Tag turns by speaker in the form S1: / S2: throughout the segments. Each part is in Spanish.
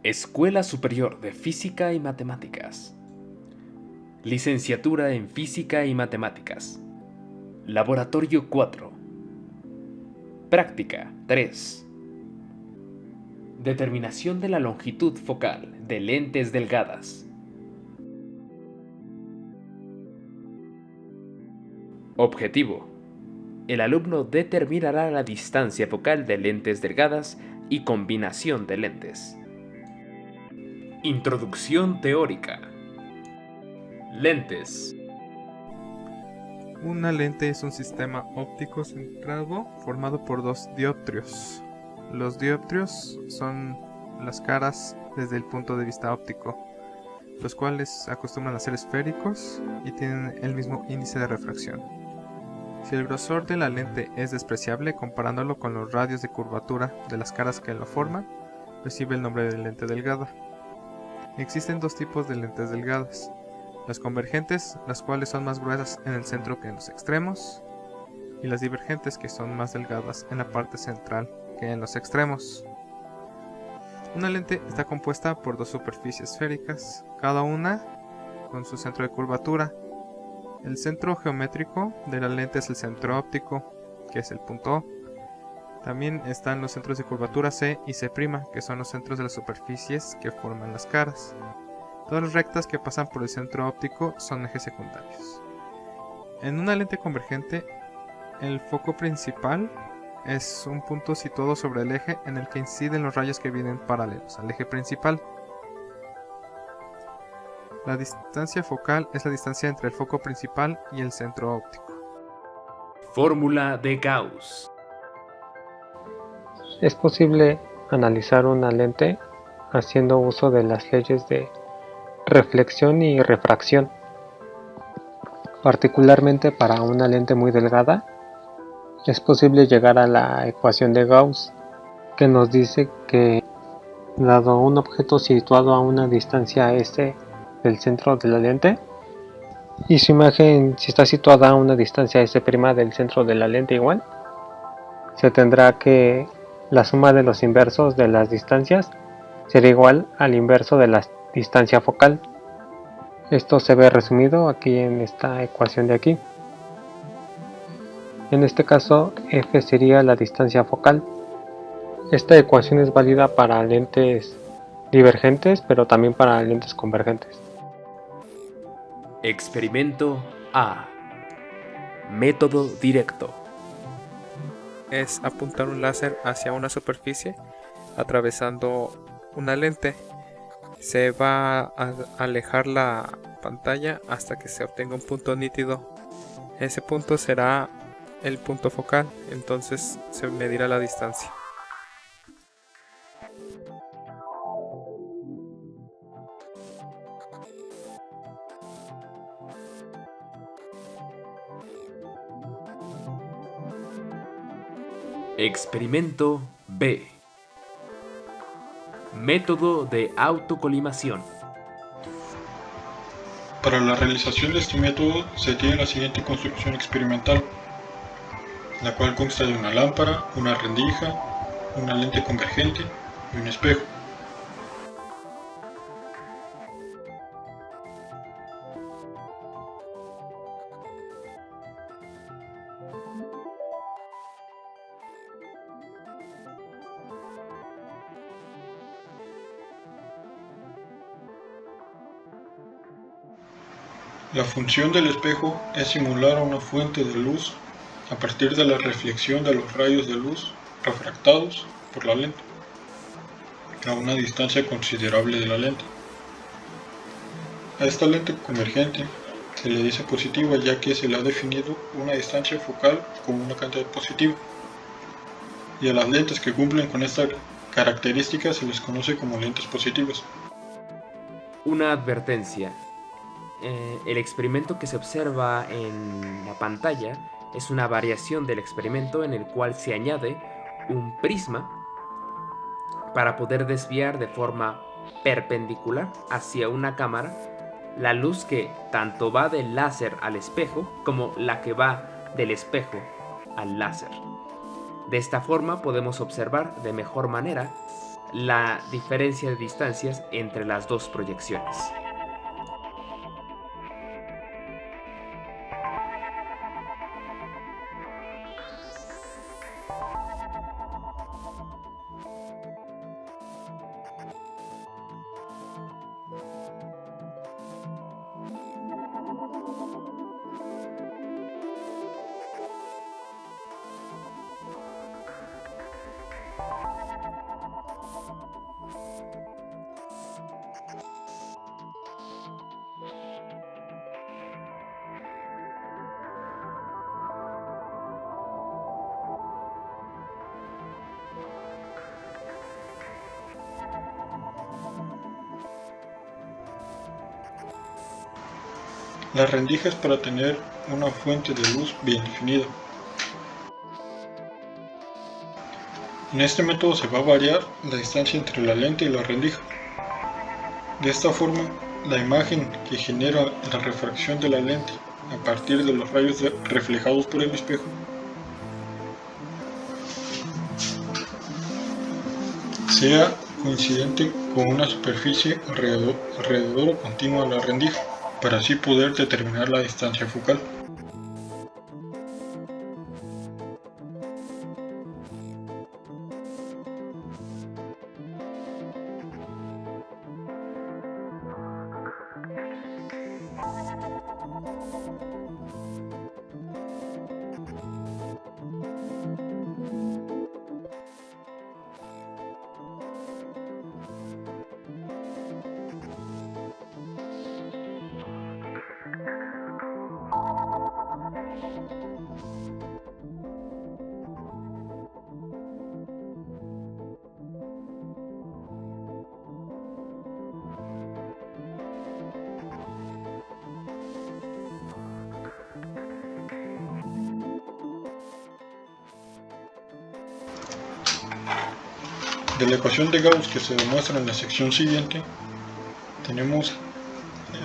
S1: Escuela Superior de Física y Matemáticas. Licenciatura en Física y Matemáticas. Laboratorio 4. Práctica 3. Determinación de la longitud focal de lentes delgadas. Objetivo: el alumno determinará la distancia focal de lentes delgadas y combinación de lentes. Introducción teórica. Lentes.
S2: Una lente es un sistema óptico centrado formado por dos dioptrios. Los dioptrios son las caras desde el punto de vista óptico, los cuales acostumbran a ser esféricos y tienen el mismo índice de refracción. Si el grosor de la lente es despreciable comparándolo con los radios de curvatura de las caras que lo forman, recibe el nombre de lente delgada. Existen dos tipos de lentes delgadas: las convergentes, las cuales son más gruesas en el centro que en los extremos, y las divergentes, que son más delgadas en la parte central que en los extremos. Una lente está compuesta por dos superficies esféricas, cada una con su centro de curvatura. El centro geométrico de la lente es el centro óptico, que es el punto O. También están los centros de curvatura C y C', que son los centros de las superficies que forman las caras. Todas las rectas que pasan por el centro óptico son ejes secundarios. En una lente convergente, el foco principal es un punto situado sobre el eje en el que inciden los rayos que vienen paralelos al eje principal. La distancia focal es la distancia entre el foco principal y el centro óptico.
S1: Fórmula de Gauss.
S3: Es posible analizar una lente haciendo uso de las leyes de reflexión y refracción. Particularmente para una lente muy delgada, es posible llegar a la ecuación de Gauss, que nos dice que, dado un objeto situado a una distancia s del centro de la lente, y su imagen, si está situada a una distancia s' del centro de la lente igual, se tendrá que la suma de los inversos de las distancias será igual al inverso de la distancia focal. Esto se ve resumido aquí en esta ecuación de aquí. En este caso, f sería la distancia focal. Esta ecuación es válida para lentes divergentes, pero también para lentes convergentes.
S1: Experimento A. Método directo.
S2: Es apuntar un láser hacia una superficie atravesando una lente. Se va a alejar la pantalla hasta que se obtenga un punto nítido. Ese punto será el punto focal, entonces se medirá la distancia.
S1: Experimento B. Método de autocolimación.
S4: Para la realización de este método se tiene la siguiente construcción experimental, la cual consta de una lámpara, una rendija, una lente convergente y un espejo. La función del espejo es simular una fuente de luz a partir de la reflexión de los rayos de luz refractados por la lente a una distancia considerable de la lente. A esta lente convergente se le dice positiva, ya que se le ha definido una distancia focal como una cantidad positiva, y a las lentes que cumplen con esta característica se les conoce como lentes positivas.
S1: Una advertencia. El experimento que se observa en la pantalla es una variación del experimento en el cual se añade un prisma para poder desviar de forma perpendicular hacia una cámara la luz que tanto va del láser al espejo como la que va del espejo al láser. De esta forma podemos observar de mejor manera la diferencia de distancias entre las dos proyecciones.
S4: La rendija es para tener una fuente de luz bien definida. En este método se va a variar la distancia entre la lente y la rendija. De esta forma, la imagen que genera la refracción de la lente a partir de los rayos reflejados por el espejo sea coincidente con una superficie alrededor o continua a la rendija, para así poder determinar la distancia focal. De la ecuación de Gauss que se demuestra en la sección siguiente, tenemos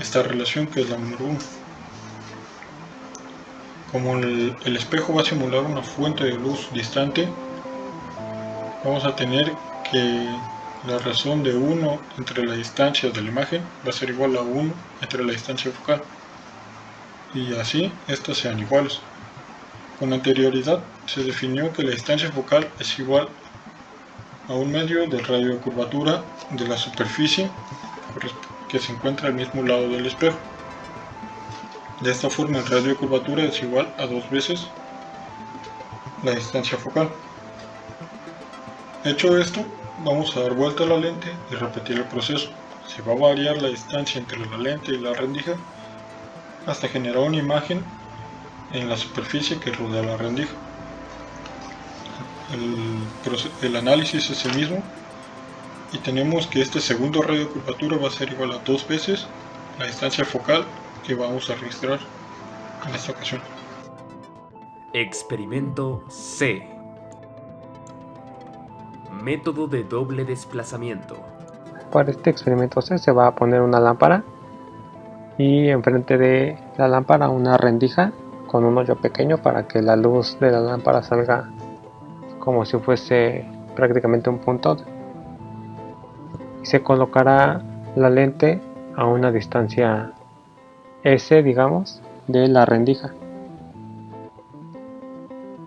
S4: esta relación que es la número 1. Como el espejo va a simular una fuente de luz distante, vamos a tener que la razón de 1 entre la distancia de la imagen va a ser igual a 1 entre la distancia focal, y así estas sean iguales. Con anterioridad se definió que la distancia focal es igual a 1/2 del radio de curvatura de la superficie que se encuentra al mismo lado del espejo. De esta forma el radio de curvatura es igual a 2 veces la distancia focal. Hecho esto, vamos a dar vuelta a la lente y repetir el proceso. Se va a variar la distancia entre la lente y la rendija hasta generar una imagen en la superficie que rodea la rendija. El análisis es el mismo y tenemos que este segundo radio de curvatura va a ser igual a 2 veces la distancia focal que vamos a registrar en esta ocasión.
S1: Experimento C. Método de doble desplazamiento.
S3: Para este experimento C se va a poner una lámpara y enfrente de la lámpara una rendija con un hoyo pequeño para que la luz de la lámpara salga como si fuese prácticamente un punto, y se colocará la lente a una distancia S, digamos, de la rendija.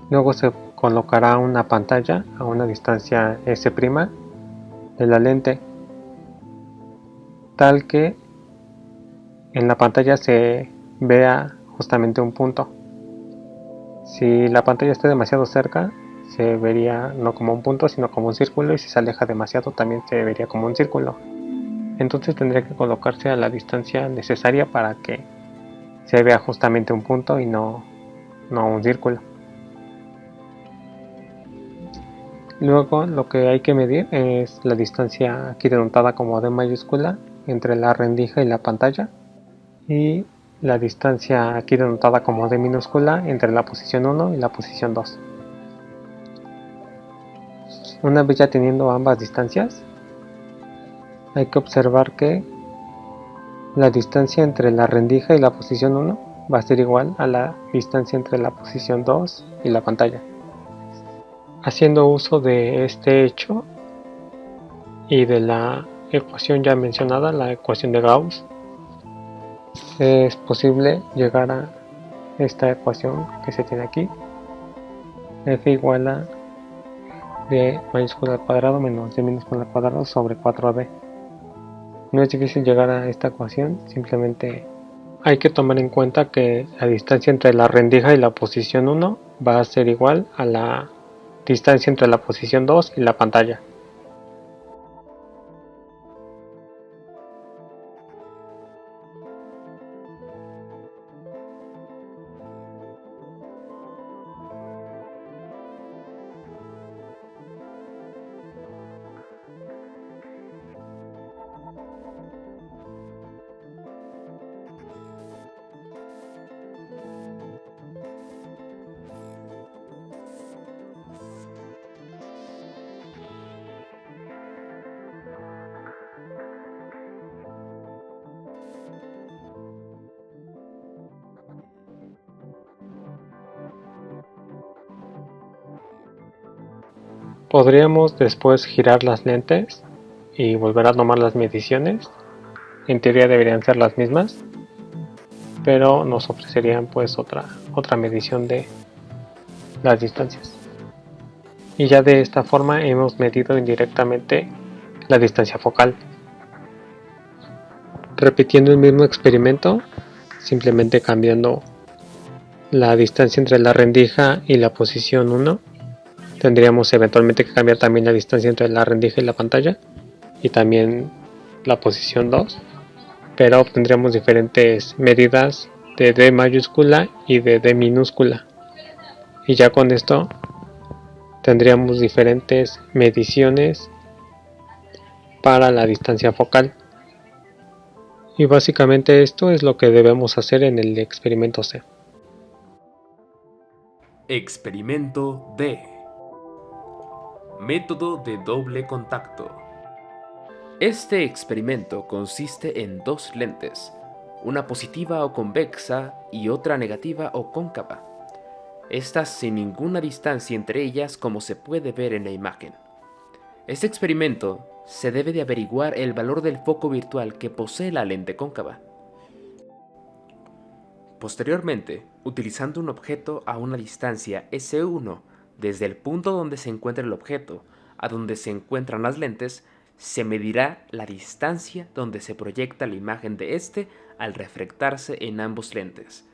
S3: Luego se colocará una pantalla a una distancia S' de la lente, tal que en la pantalla se vea justamente un punto. Si la pantalla está demasiado cerca, se vería no como un punto sino como un círculo, y si se aleja demasiado también se vería como un círculo. Entonces tendría que colocarse a la distancia necesaria para que se vea justamente un punto y no un círculo. Luego lo que hay que medir es la distancia aquí denotada como D mayúscula entre la rendija y la pantalla, y la distancia aquí denotada como D minúscula entre la posición 1 y la posición 2. Una vez ya teniendo ambas distancias, hay que observar que la distancia entre la rendija y la posición 1 va a ser igual a la distancia entre la posición 2 y la pantalla. Haciendo uso de este hecho, y de la ecuación ya mencionada, la ecuación de Gauss, es posible llegar a esta ecuación que se tiene aquí: f igual a d mayúscula al cuadrado menos d minúscula al cuadrado sobre 4d. No es difícil llegar a esta ecuación, simplemente hay que tomar en cuenta que la distancia entre la rendija y la posición 1 va a ser igual a la distancia entre la posición 2 y la pantalla. Podríamos después girar las lentes y volver a tomar las mediciones. En teoría deberían ser las mismas, pero nos ofrecerían pues otra medición de las distancias. Y ya de esta forma hemos medido indirectamente la distancia focal. Repitiendo el mismo experimento, simplemente cambiando la distancia entre la rendija y la posición 1, tendríamos eventualmente que cambiar también la distancia entre la rendija y la pantalla, y también la posición 2, pero obtendríamos diferentes medidas de D mayúscula y de D minúscula, y ya con esto tendríamos diferentes mediciones para la distancia focal. Y básicamente esto es lo que debemos hacer en el experimento C.
S1: Experimento D. Método de doble contacto. Este experimento consiste en dos lentes, una positiva o convexa y otra negativa o cóncava, estas sin ninguna distancia entre ellas, como se puede ver en la imagen. Este experimento se debe de averiguar el valor del foco virtual que posee la lente cóncava. Posteriormente, utilizando un objeto a una distancia S1 desde el punto donde se encuentra el objeto a donde se encuentran las lentes, se medirá la distancia donde se proyecta la imagen de este al refractarse en ambos lentes.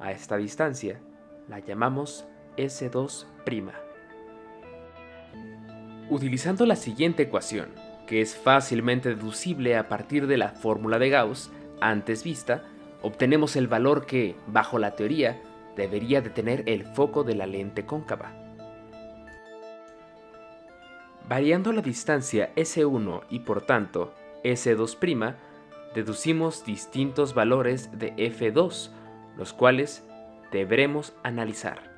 S1: A esta distancia la llamamos S2'. Utilizando la siguiente ecuación, que es fácilmente deducible a partir de la fórmula de Gauss antes vista, obtenemos el valor que, bajo la teoría, debería de tener el foco de la lente cóncava. Variando la distancia S1 y por tanto S2', deducimos distintos valores de F2, los cuales deberemos analizar.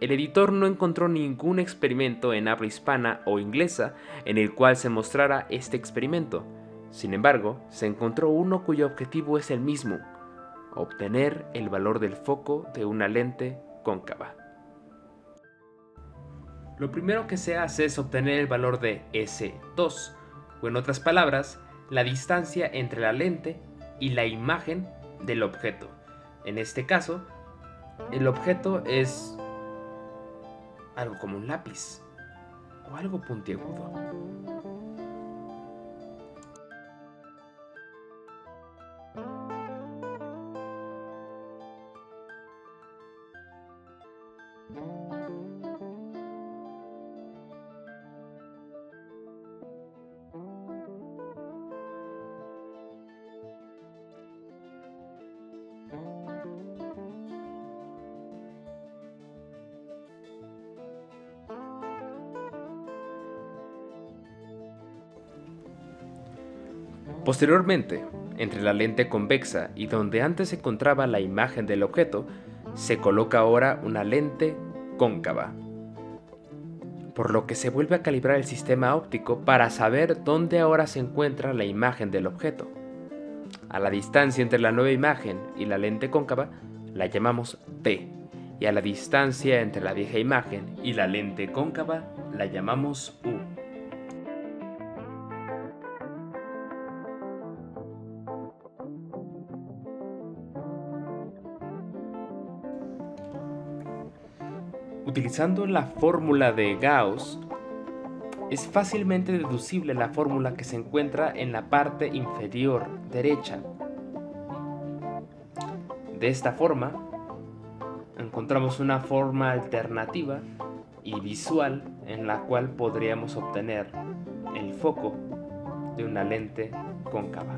S1: El editor no encontró ningún experimento en habla hispana o inglesa en el cual se mostrara este experimento. Sin embargo, se encontró uno cuyo objetivo es el mismo: obtener el valor del foco de una lente cóncava. Lo primero que se hace es obtener el valor de S2, o en otras palabras, la distancia entre la lente y la imagen del objeto. En este caso, el objeto es algo como un lápiz o algo puntiagudo. Posteriormente, entre la lente convexa y donde antes se encontraba la imagen del objeto, se coloca ahora una lente cóncava, por lo que se vuelve a calibrar el sistema óptico para saber dónde ahora se encuentra la imagen del objeto. A la distancia entre la nueva imagen y la lente cóncava la llamamos P, y a la distancia entre la vieja imagen y la lente cóncava la llamamos U. Utilizando la fórmula de Gauss, es fácilmente deducible la fórmula que se encuentra en la parte inferior derecha. De esta forma, encontramos una forma alternativa y visual en la cual podríamos obtener el foco de una lente cóncava.